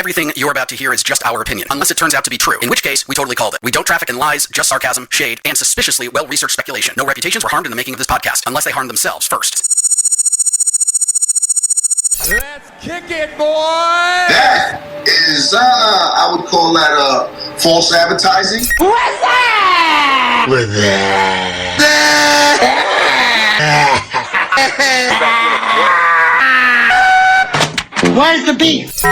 Everything you're about to hear is just our opinion, unless it turns out to be true, in which case we totally called it. We don't traffic in lies, just sarcasm, shade, and suspiciously well-researched speculation. No reputations were harmed in the making of this podcast, unless they harmed themselves first. Let's kick it, boy! That is, I would call that false advertising. What's that? With that. Where's the beef?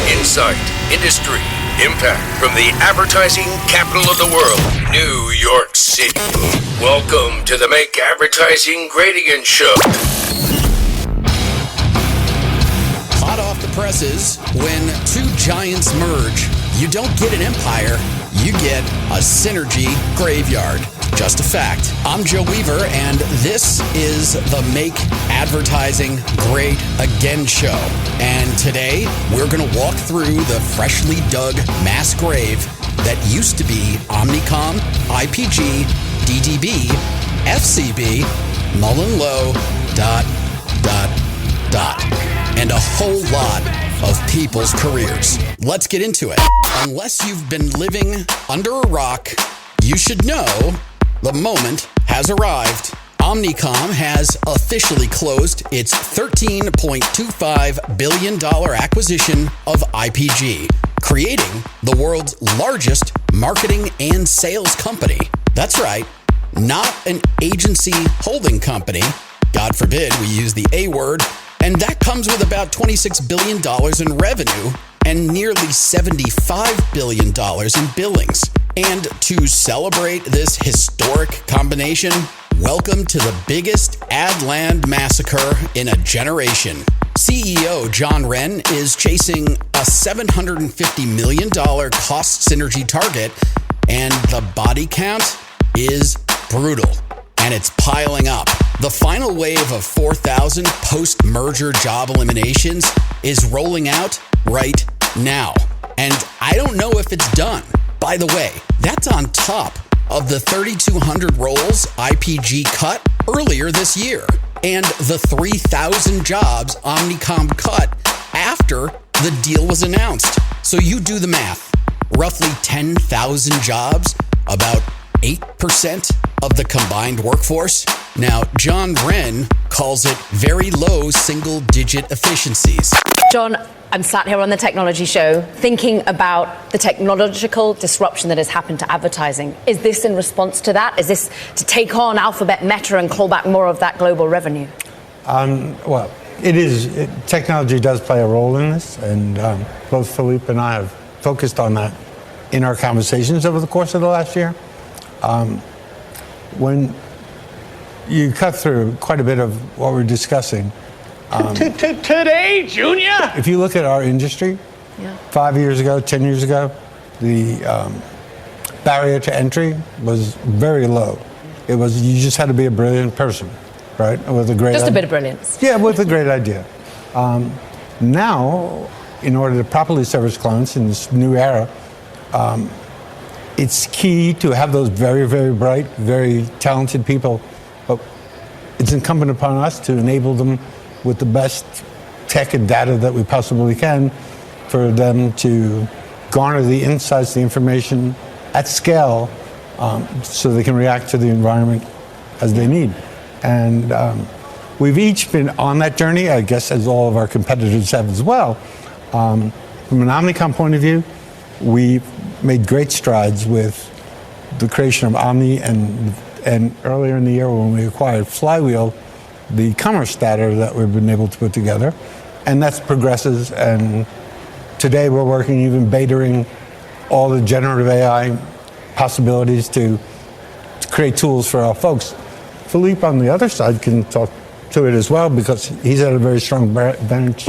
Insight, industry, impact from the advertising capital of the world, New York City. Welcome to the Make Advertising Great Again show. Hot off the presses, when two giants merge, you don't get an empire, you get a synergy graveyard. Just a fact. I'm Joe Weaver, and this is the Make Advertising Great Again show. And today, we're going to walk through the freshly dug mass grave that used to be Omnicom, IPG, DDB, FCB, MullenLowe, ... and a whole lot of people's careers. Let's get into it. Unless you've been living under a rock, you should know the moment has arrived. Omnicom has officially closed its $13.25 billion acquisition of IPG, creating the world's largest marketing and sales company. That's right, not an agency holding company. God forbid we use the A word. And that comes with about $26 billion in revenue and nearly $75 billion in billings. And to celebrate this historic combination, welcome to the biggest ad land massacre in a generation. CEO John Wren is chasing a $750 million cost synergy target, and the body count is brutal. And it's piling up. The final wave of 4,000 post-merger job eliminations is rolling out right now. And I don't know if it's done. By the way, that's on top of the 3,200 roles IPG cut earlier this year, and the 3,000 jobs Omnicom cut after the deal was announced. So you do the math. Roughly 10,000 jobs, about 8% of the combined workforce. Now, John Wren calls it very low single-digit efficiencies. John, I'm sat here on the technology show thinking about the technological disruption that has happened to advertising. Is this in response to that? Is this to take on Alphabet, Meta, and claw back more of that global revenue? Well, it is. Technology does play a role in this, and both Philippe and I have focused on that in our conversations over the course of the last year. When you cut through quite a bit of what we're discussing. Today, Junior? If you look at our industry, 5 years ago, 10 years ago, the barrier to entry was very low. It was, you just had to be a brilliant person, right? With a great Just a bit of brilliance. Yeah, with a great idea. Now, in order to properly service clients in this new era, it's key to have those very, very bright, very talented people. But it's incumbent upon us to enable them with the best tech and data that we possibly can for them to garner the insights, the information at scale so they can react to the environment as they need. And we've each been on that journey, I guess, as all of our competitors have as well. From an Omnicom point of view, we've made great strides with the creation of Omni and earlier in the year when we acquired Flywheel, the commerce data that we've been able to put together. And that's progresses. And today we're working, even betaing all the generative AI possibilities to create tools for our folks. Philippe on the other side can talk to it as well because he's at a very strong bench.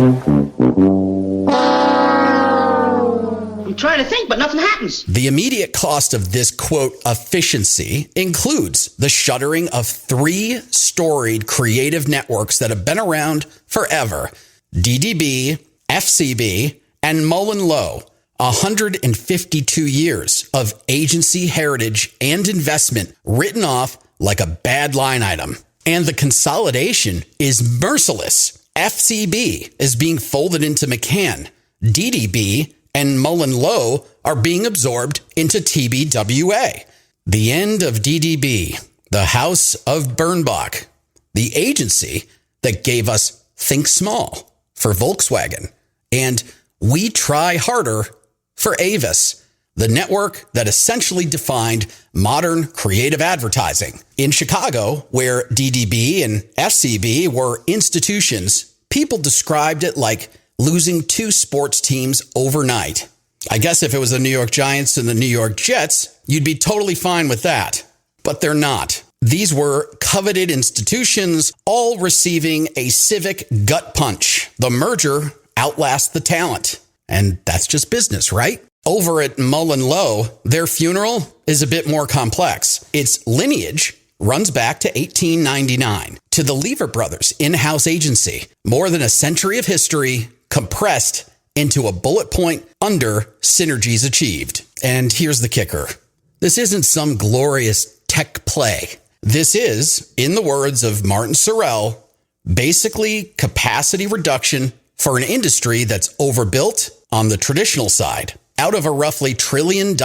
I'm trying to think, but nothing happens. The immediate cost of this, quote, efficiency includes the shuttering of 3 storied creative networks that have been around forever. DDB, FCB, and MullenLowe. 152 years of agency heritage and investment written off like a bad line item. And the consolidation is merciless. FCB is being folded into McCann. DDB and MullenLowe are being absorbed into TBWA. The end of DDB, the house of Bernbach, the agency that gave us Think Small for Volkswagen and We Try Harder for Avis, the network that essentially defined modern creative advertising. In Chicago, where DDB and FCB were institutions, people described it like losing two sports teams overnight. I guess if it was the New York Giants and the New York Jets, you'd be totally fine with that. But they're not. These were coveted institutions, all receiving a civic gut punch. The merger outlasts the talent. And that's just business, right? Over at MullenLowe, their funeral is a bit more complex. Its lineage runs back to 1899, to the Lever Brothers in-house agency. More than a century of history compressed into a bullet point under synergies achieved. And here's the kicker. This isn't some glorious tech play. This is, in the words of Martin Sorrell, basically capacity reduction for an industry that's overbuilt on the traditional side. Out of a roughly $1 trillion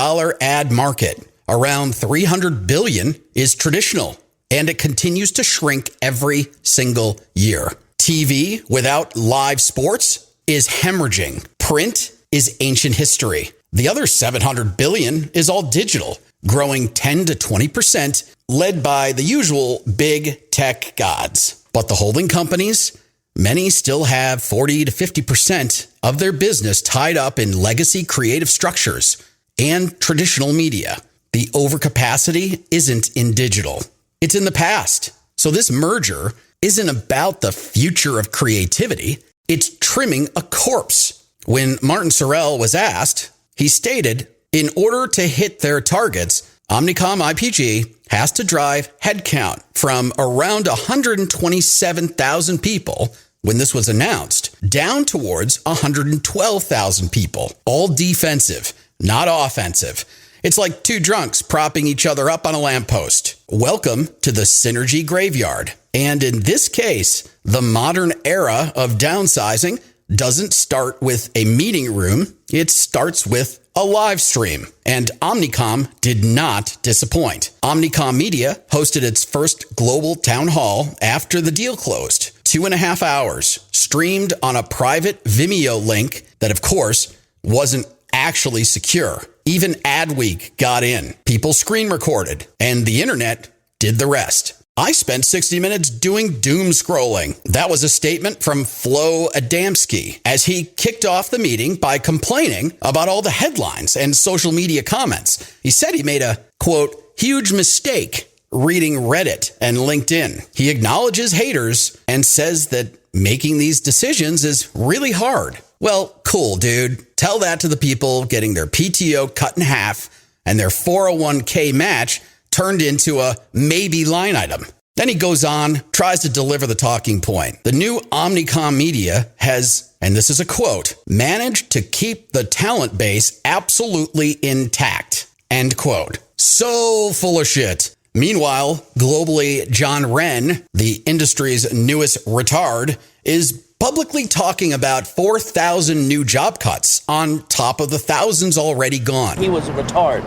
ad market, around $300 billion is traditional, and it continues to shrink every single year. TV without live sports is hemorrhaging. Print is ancient history. The other $700 billion is all digital, growing 10 to 20%, led by the usual big tech gods. But the holding companies, many still have 40 to 50% of their business tied up in legacy creative structures and traditional media. The overcapacity isn't in digital. It's in the past. So this merger isn't about the future of creativity. It's trimming a corpse. When Martin Sorrell was asked, he stated, in order to hit their targets, Omnicom IPG has to drive headcount from around 127,000 people when this was announced, down towards 112,000 people, all defensive, not offensive. It's like two drunks propping each other up on a lamppost. Welcome to the synergy graveyard. And in this case, the modern era of downsizing doesn't start with a meeting room. It starts with a live stream. And Omnicom did not disappoint. Omnicom Media hosted its first global town hall after the deal closed. 2.5 hours, streamed on a private Vimeo link that, of course, wasn't actually secure. Even Adweek got in. People screen recorded, and the internet did the rest. I spent 60 minutes doing doom scrolling. That was a statement from Flo Adamski as he kicked off the meeting by complaining about all the headlines and social media comments. He said he made a, quote, huge mistake reading Reddit and LinkedIn. He acknowledges haters and says that making these decisions is really hard. Well, cool, dude. Tell that to the people getting their PTO cut in half and their 401k match turned into a maybe line item. Then he goes on, tries to deliver the talking point. The new Omnicom Media has, and this is a quote, managed to keep the talent base absolutely intact, end quote. So full of shit. Meanwhile, globally, John Wren, the industry's newest retard, is publicly talking about 4,000 new job cuts on top of the thousands already gone. He was a retard.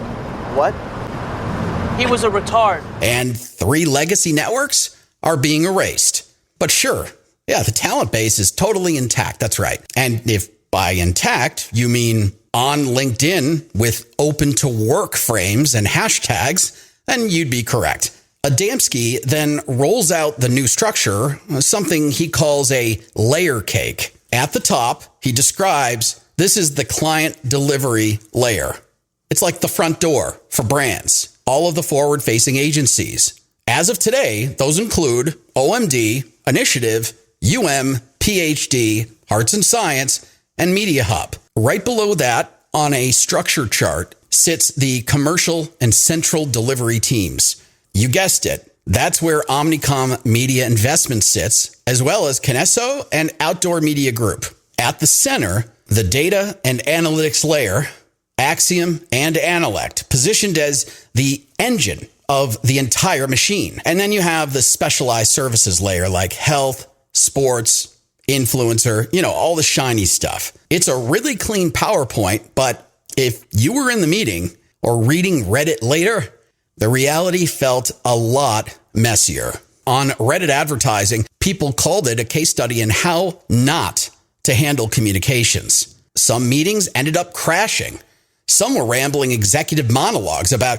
What? He was a retard. And 3 legacy networks are being erased. But sure, yeah, the talent base is totally intact. That's right. And if by intact, you mean on LinkedIn with open to work frames and hashtags, then you'd be correct. Adamski then rolls out the new structure, something he calls a layer cake. At the top, he describes this is the client delivery layer. It's like the front door for brands, all of the forward-facing agencies. As of today, those include OMD, Initiative, PhD, Hearts and Science, and Media Hub. Right below that, on a structure chart, sits the commercial and central delivery teams. You guessed it. That's where Omnicom Media Investment sits, as well as Kinesso and Outdoor Media Group. At the center, the data and analytics layer, Axiom and Analect, positioned as the engine of the entire machine. And then you have the specialized services layer like health, sports, influencer, all the shiny stuff. It's a really clean PowerPoint, but if you were in the meeting or reading Reddit later, the reality felt a lot messier. On Reddit advertising, people called it a case study in how not to handle communications. Some meetings ended up crashing. Some were rambling executive monologues about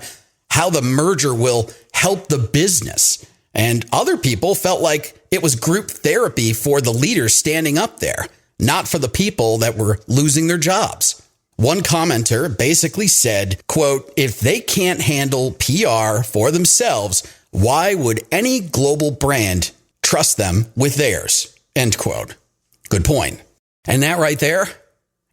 how the merger will help the business. And other people felt like it was group therapy for the leaders standing up there, not for the people that were losing their jobs. One commenter basically said, quote, "If they can't handle PR for themselves, why would any global brand trust them with theirs?" End quote. Good point. And that right there,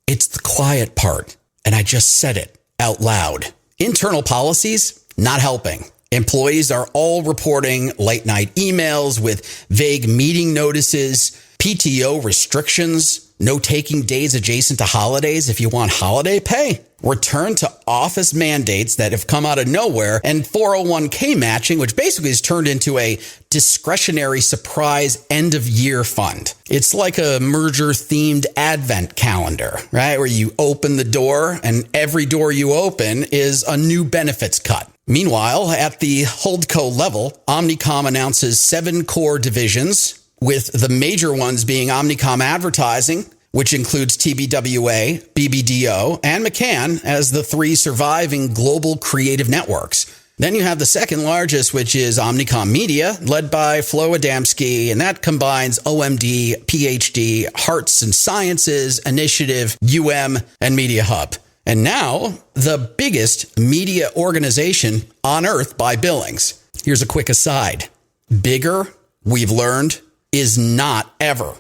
it's the quiet part. And I just said it out loud. Internal policies, not helping. Employees are all reporting late night emails with vague meeting notices, PTO restrictions, no taking days adjacent to holidays if you want holiday pay, return to office mandates that have come out of nowhere, and 401k matching, which basically has turned into a discretionary surprise end of year fund. It's like a merger themed advent calendar, right? Where you open the door and every door you open is a new benefits cut. Meanwhile, at the holdco level, Omnicom announces 7 core divisions, with the major ones being Omnicom Advertising, which includes TBWA, BBDO, and McCann as the 3 surviving global creative networks. Then you have the second largest, which is Omnicom Media, led by Flo Adamski, and that combines OMD, PhD, Hearts and Sciences, Initiative, and Media Hub. And now, the biggest media organization on earth by billings. Here's a quick aside. Bigger, we've learned, is not ever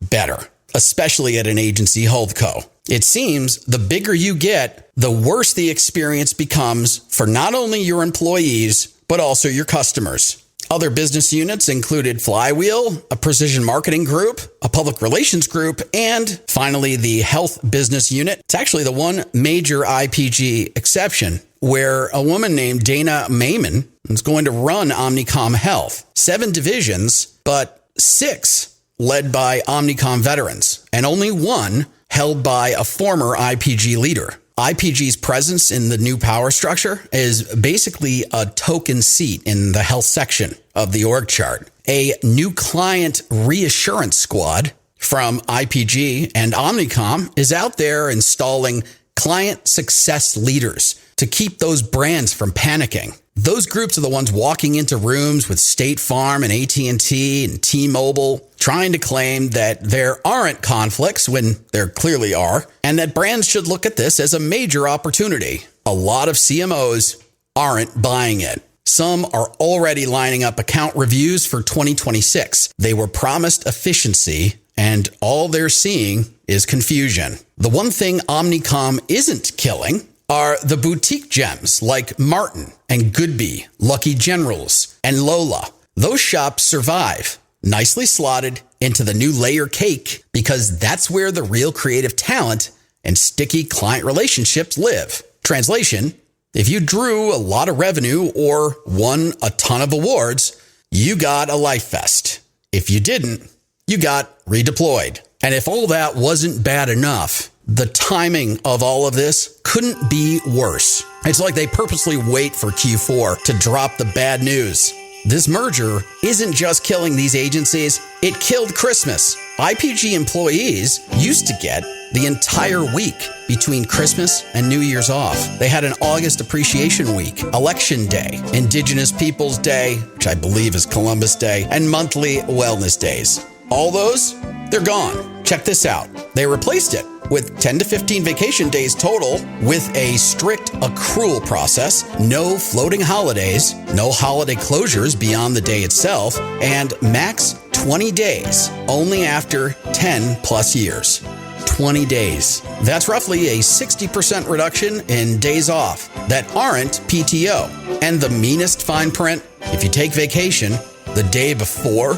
better, especially at an agency holdco. It seems the bigger you get, the worse the experience becomes for not only your employees, but also your customers. Other business units included Flywheel, a precision marketing group, a public relations group, and finally the health business unit. It's actually the one major IPG exception, where a woman named Dana Maiman is going to run Omnicom Health. 7 divisions, but 6 led by Omnicom veterans, and only 1 held by a former IPG leader. IPG's presence in the new power structure is basically a token seat in the health section of the org chart. A new client reassurance squad from IPG and Omnicom is out there installing client success leaders to keep those brands from panicking. Those groups are the ones walking into rooms with State Farm and AT&T and T-Mobile, trying to claim that there aren't conflicts when there clearly are, and that brands should look at this as a major opportunity. A lot of CMOs aren't buying it. Some are already lining up account reviews for 2026. They were promised efficiency, and all they're seeing is confusion. The one thing Omnicom isn't killing are the boutique gems like Martin and Goodby, Lucky Generals, and Lola. Those shops survive, nicely slotted into the new layer cake, because that's where the real creative talent and sticky client relationships live. Translation: if you drew a lot of revenue or won a ton of awards, you got a life vest. If you didn't, you got redeployed. And if all that wasn't bad enough, the timing of all of this couldn't be worse. It's like they purposely wait for Q4 to drop the bad news. This merger isn't just killing these agencies, it killed Christmas. IPG employees used to get the entire week between Christmas and New Year's off. They had an August Appreciation Week, Election Day, Indigenous Peoples Day, which I believe is Columbus Day, and monthly wellness days. All those, they're gone. Check this out. They replaced it with 10 to 15 vacation days total, with a strict accrual process, no floating holidays, no holiday closures beyond the day itself, and max 20 days, only after 10 plus years. 20 days. That's roughly a 60% reduction in days off that aren't PTO. And the meanest fine print, if you take vacation the day before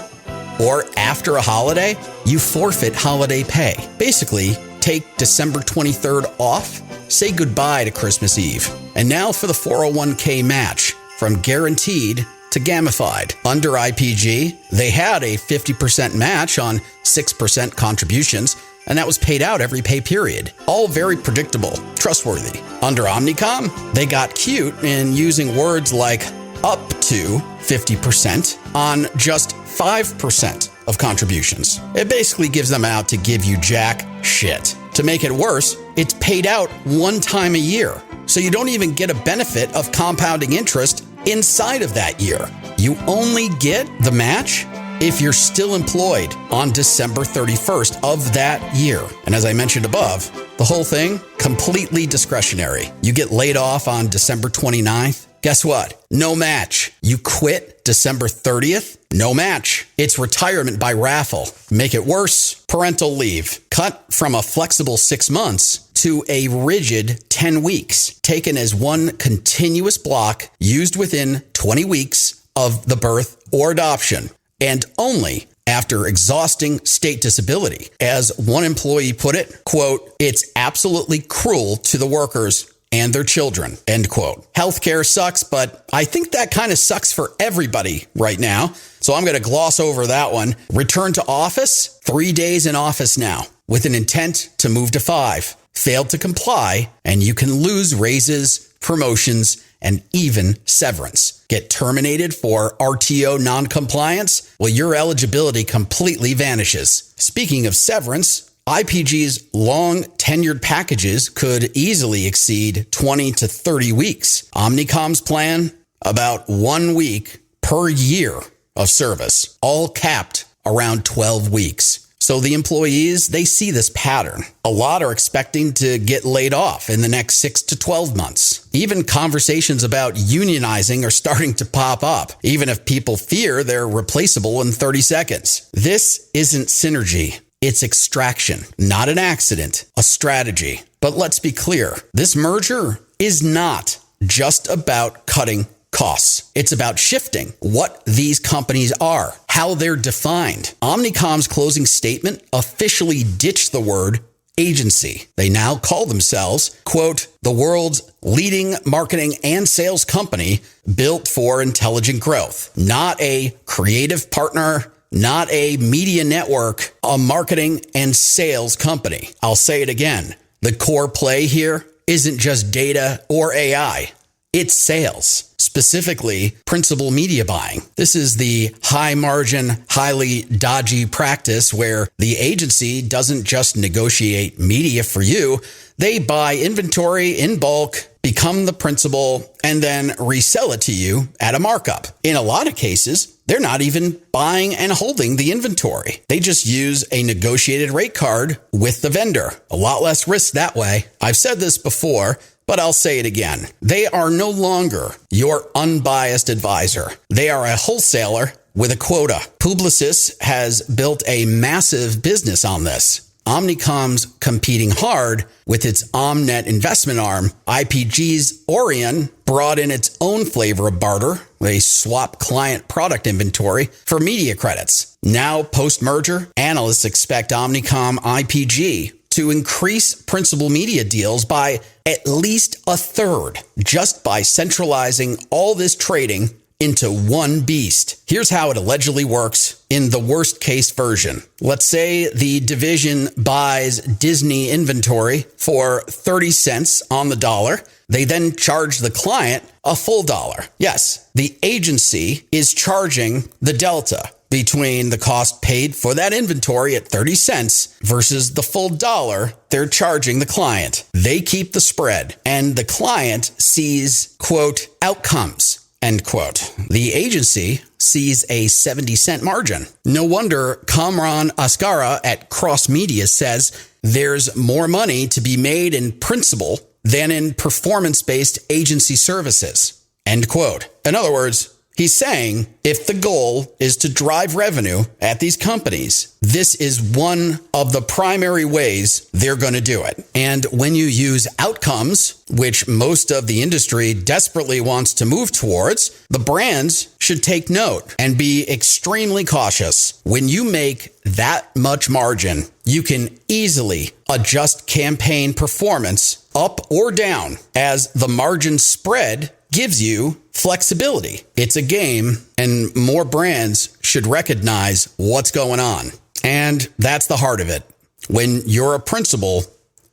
or after a holiday, you forfeit holiday pay. Basically, take December 23rd off, say goodbye to Christmas Eve. And now for the 401k match from Guaranteed to gamified. Under IPG, they had a 50% match on 6% contributions, and that was paid out every pay period. All very predictable, trustworthy. Under Omnicom, they got cute in using words like up to 50% on just 5% of contributions. It basically gives them out to give you jack shit. To make it worse, it's paid out one time a year, so you don't even get a benefit of compounding interest inside of that year. You only get the match if you're still employed on December 31st of that year. And as I mentioned above, the whole thing, completely discretionary. You get laid off on December 29th. Guess what? No match. You quit December 30th? No match. It's retirement by raffle. Make it worse, parental leave. Cut from a flexible 6 months to a rigid 10 weeks, taken as one continuous block used within 20 weeks of the birth or adoption, and only after exhausting state disability. As one employee put it, quote, "It's absolutely cruel to the workers and their children," end quote. Healthcare sucks, but I think that kind of sucks for everybody right now. So I'm going to gloss over that one. Return to office, 3 days in office now, with an intent to move to 5. Failed to comply, and you can lose raises, promotions, and even severance. Get terminated for RTO non-compliance? Well, your eligibility completely vanishes. Speaking of severance, IPG's long tenured packages could easily exceed 20 to 30 weeks. Omnicom's plan, about 1 week per year of service, all capped around 12 weeks. So the employees, they see this pattern. A lot are expecting to get laid off in the next 6 to 12 months. Even conversations about unionizing are starting to pop up, even if people fear they're replaceable in 30 seconds. This isn't synergy. It's extraction, not an accident, a strategy. But let's be clear, this merger is not just about cutting costs. It's about shifting what these companies are, how they're defined. Omnicom's closing statement officially ditched the word agency. They now call themselves, quote, "the world's leading marketing and sales company built for intelligent growth." Not a creative partner, not a media network, a marketing and sales company. I'll say it again. The core play here isn't just data or AI. It's sales, specifically principal media buying. This is the high margin, highly dodgy practice where the agency doesn't just negotiate media for you. They buy inventory in bulk, become the principal, and then resell it to you at a markup. In a lot of cases, they're not even buying and holding the inventory. They just use a negotiated rate card with the vendor. A lot less risk that way. I've said this before, but I'll say it again. They are no longer your unbiased advisor. They are a wholesaler with a quota. Publicis has built a massive business on this. Omnicom's competing hard with its Omnet investment arm. IPG's Orion brought in its own flavor of barter. They swap client product inventory for media credits. Now, post-merger, analysts expect Omnicom IPG to increase principal media deals by at least a third just by centralizing all this trading into one beast. Here's how it allegedly works in the worst case version. Let's say the division buys Disney inventory for 30 cents on the dollar. They then charge the client a full dollar. Yes, the agency is charging the delta between the cost paid for that inventory at 30 cents versus the full dollar they're charging the client. They keep the spread, and the client sees, quote, outcomes, end quote. The agency sees a 70-cent margin. No wonder Kamran Asghari at Cross Media says there's more money to be made in principal than in performance-based agency services, end quote. In other words, he's saying if the goal is to drive revenue at these companies, this is one of the primary ways they're going to do it. And when you use outcomes, which most of the industry desperately wants to move towards, the brands should take note and be extremely cautious. When you make that much margin, you can easily adjust campaign performance up or down as the margin spread gives you flexibility. It's a game, and more brands should recognize what's going on. And that's the heart of it. When you're a principal,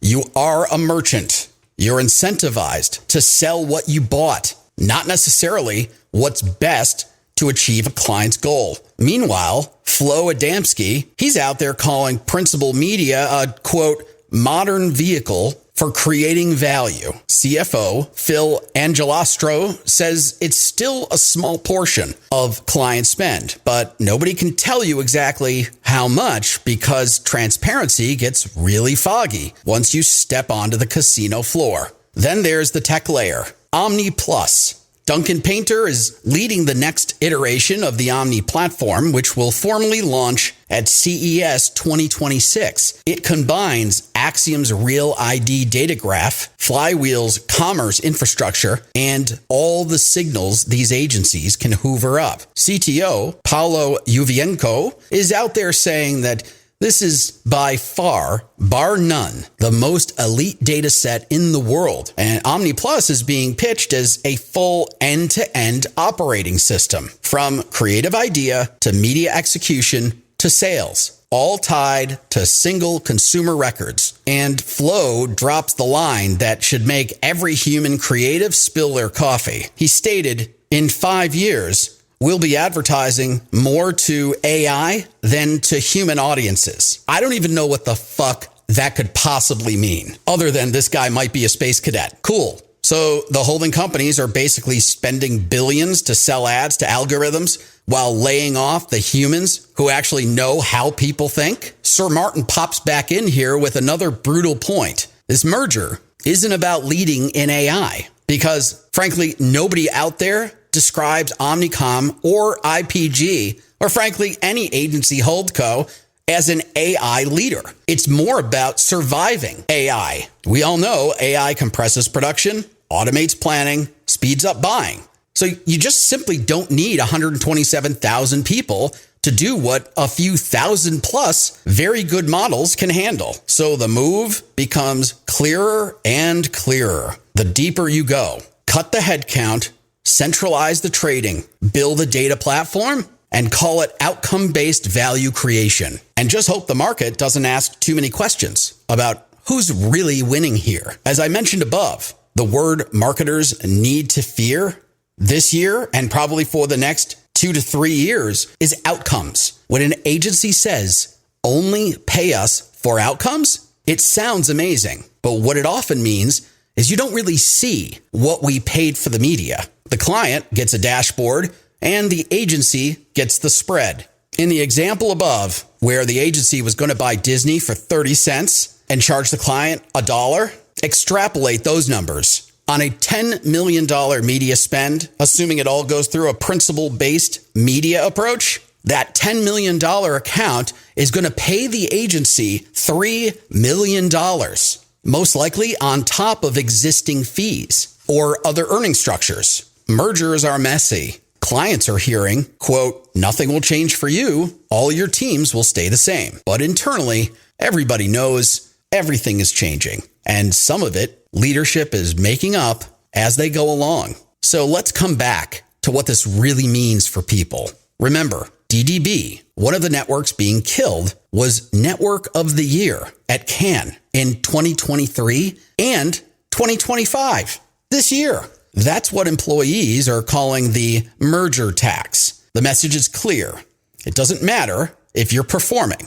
you are a merchant. You're incentivized to sell what you bought, not necessarily what's best to achieve a client's goal. Meanwhile, Flo Adamski, he's out there calling Principal Media a, quote, modern vehicle for creating value. CFO Phil Angelastro says it's still a small portion of client spend, but nobody can tell you exactly how much because transparency gets really foggy once you step onto the casino floor. Then there's the tech layer, Omni Plus. Duncan Painter is leading the next iteration of the Omni platform, which will formally launch at CES 2026. It combines Axiom's Real ID data graph, Flywheel's commerce infrastructure, and all the signals these agencies can hoover up. CTO Paulo Uvienko is out there saying that this is by far, bar none, the most elite data set in the world. And Omni Plus is being pitched as a full end-to-end operating system, from creative idea to media execution to sales, all tied to single consumer records. And Flo drops the line that should make every human creative spill their coffee. He stated, in 5 years, we'll be advertising more to AI than to human audiences. I don't even know what the fuck that could possibly mean, other than this guy might be a space cadet. Cool. So the holding companies are basically spending billions to sell ads to algorithms while laying off the humans who actually know how people think? Sir Martin pops back in here with another brutal point. This merger isn't about leading in AI because, frankly, nobody out there describes Omnicom or IPG, or frankly, any agency holdco, as an AI leader. It's more about surviving AI. We all know AI compresses production, automates planning, speeds up buying. So you just simply don't need 127,000 people to do what a few thousand plus very good models can handle. So the move becomes clearer and clearer. The deeper you go, cut the headcount, centralize the trading, build a data platform, and call it outcome-based value creation. And just hope the market doesn't ask too many questions about who's really winning here. As I mentioned above, the word marketers need to fear this year and probably for the next 2 to 3 years is outcomes. When an agency says, only pay us for outcomes, it sounds amazing. But what it often means is you don't really see what we paid for the media. The client gets a dashboard and the agency gets the spread. In the example above, where the agency was going to buy Disney for 30 cents and charge the client $1, extrapolate those numbers. On a $10 million media spend, assuming it all goes through a principal-based media approach, that $10 million account is going to pay the agency $3 million, most likely on top of existing fees or other earning structures. Mergers are messy. Clients are hearing, quote, nothing will change for you. All your teams will stay the same. But internally, everybody knows everything is changing. And some of it, leadership is making up as they go along. So let's come back to what this really means for people. Remember, DDB, one of the networks being killed, was Network of the Year at Cannes in 2023 and 2025 this year. That's what employees are calling the merger tax. The message is clear. It doesn't matter if you're performing.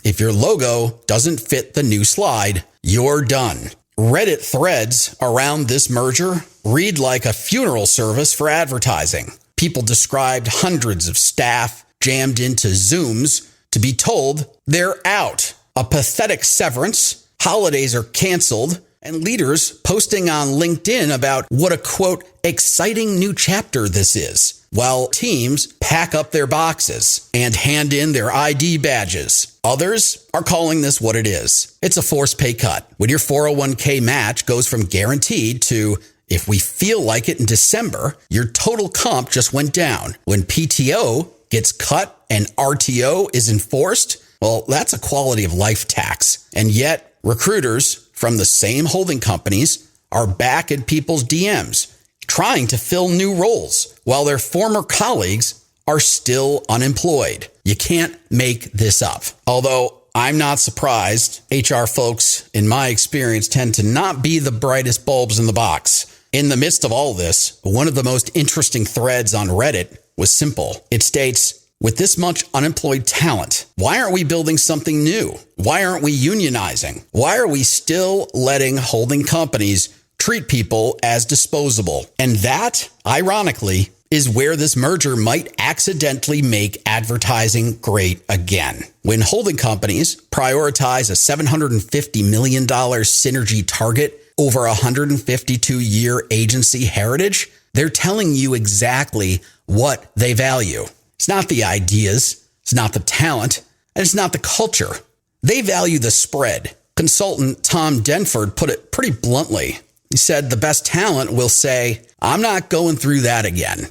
If your logo doesn't fit the new slide, you're done. Reddit threads around this merger read like a funeral service for advertising. People described hundreds of staff jammed into Zooms to be told they're out. A pathetic severance, holidays are canceled, and leaders posting on LinkedIn about what a, quote, exciting new chapter this is, while teams pack up their boxes and hand in their ID badges. Others are calling this what it is. It's a forced pay cut. When your 401k match goes from guaranteed to, if we feel like it in December, your total comp just went down. When PTO gets cut and RTO is enforced, well, that's a quality of life tax. And yet, recruiters from the same holding companies are back in people's DMs, trying to fill new roles while their former colleagues are still unemployed. You can't make this up. Although I'm not surprised, HR folks, in my experience, tend to not be the brightest bulbs in the box. In the midst of all this, one of the most interesting threads on Reddit was simple. It states, with this much unemployed talent, why aren't we building something new? Why aren't we unionizing? Why are we still letting holding companies treat people as disposable? And that, ironically, is where this merger might accidentally make advertising great again. When holding companies prioritize a $750 million synergy target over a 152-year agency heritage, they're telling you exactly what they value. It's not the ideas, it's not the talent, and it's not the culture. They value the spread. Consultant Tom Denford put it pretty bluntly. He said the best talent will say, I'm not going through that again.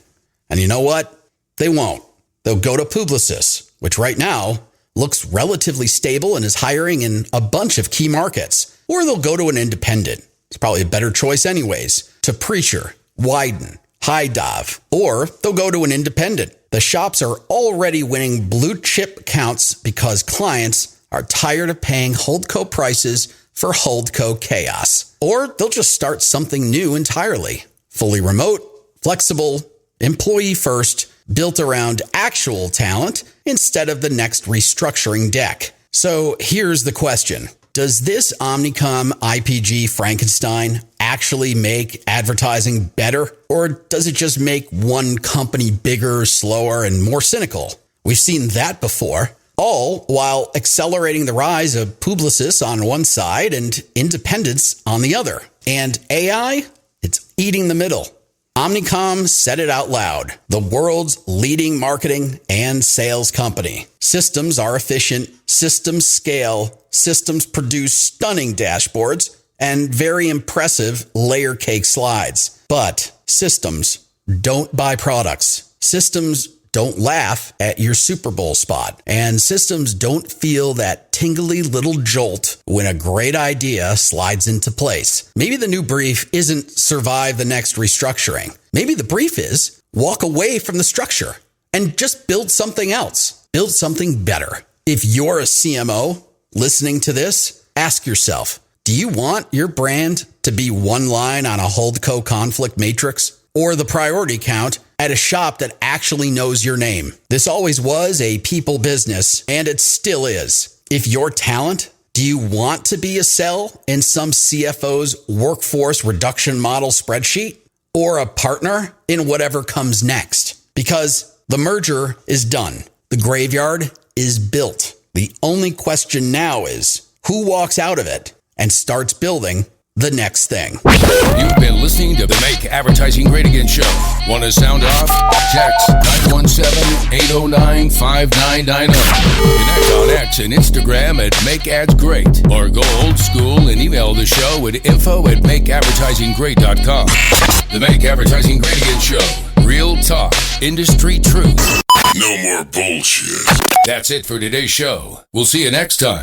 And you know what? They won't. They'll go to Publicis, which right now looks relatively stable and is hiring in a bunch of key markets. Or they'll go to an independent. It's probably a better choice anyways. To Preacher, Wyden, HighDive, or they'll go to an independent. The shops are already winning blue chip accounts because clients are tired of paying holdco prices for holdco chaos. Or they'll just start something new entirely. Fully remote, flexible, employee first, built around actual talent instead of the next restructuring deck. So here's the question. Does this Omnicom IPG Frankenstein actually make advertising better? Or does it just make one company bigger, slower, and more cynical? We've seen that before, all while accelerating the rise of Publicis on one side and independents on the other. And AI, it's eating the middle. Omnicom said it out loud. The world's leading marketing and sales company. Systems are efficient, systems scale, systems produce stunning dashboards and very impressive layer cake slides. But systems don't buy products. Systems don't laugh at your Super Bowl spot. And systems don't feel that tingly little jolt when a great idea slides into place. Maybe the new brief isn't survive the next restructuring. Maybe the brief is walk away from the structure and just build something else. Build something better. If you're a CMO listening to this, ask yourself, do you want your brand to be one line on a holdco conflict matrix or the priority count at a shop that actually knows your name? This always was a people business, and it still is. If you're talent, do you want to be a cell in some CFO's workforce reduction model spreadsheet or a partner in whatever comes next? Because the merger is done. The graveyard is built. The only question now is who walks out of it and starts building the next thing. You've been listening to the Make Advertising Great Again show. Want to sound off? Text 917-809-5990. Connect on X and Instagram at Make Ads Great. Or go old school and email the show at info@makeadvertisinggreat.com. The Make Advertising Great Again show. Real talk. Industry truth. No more bullshit. That's it for today's show. We'll see you next time.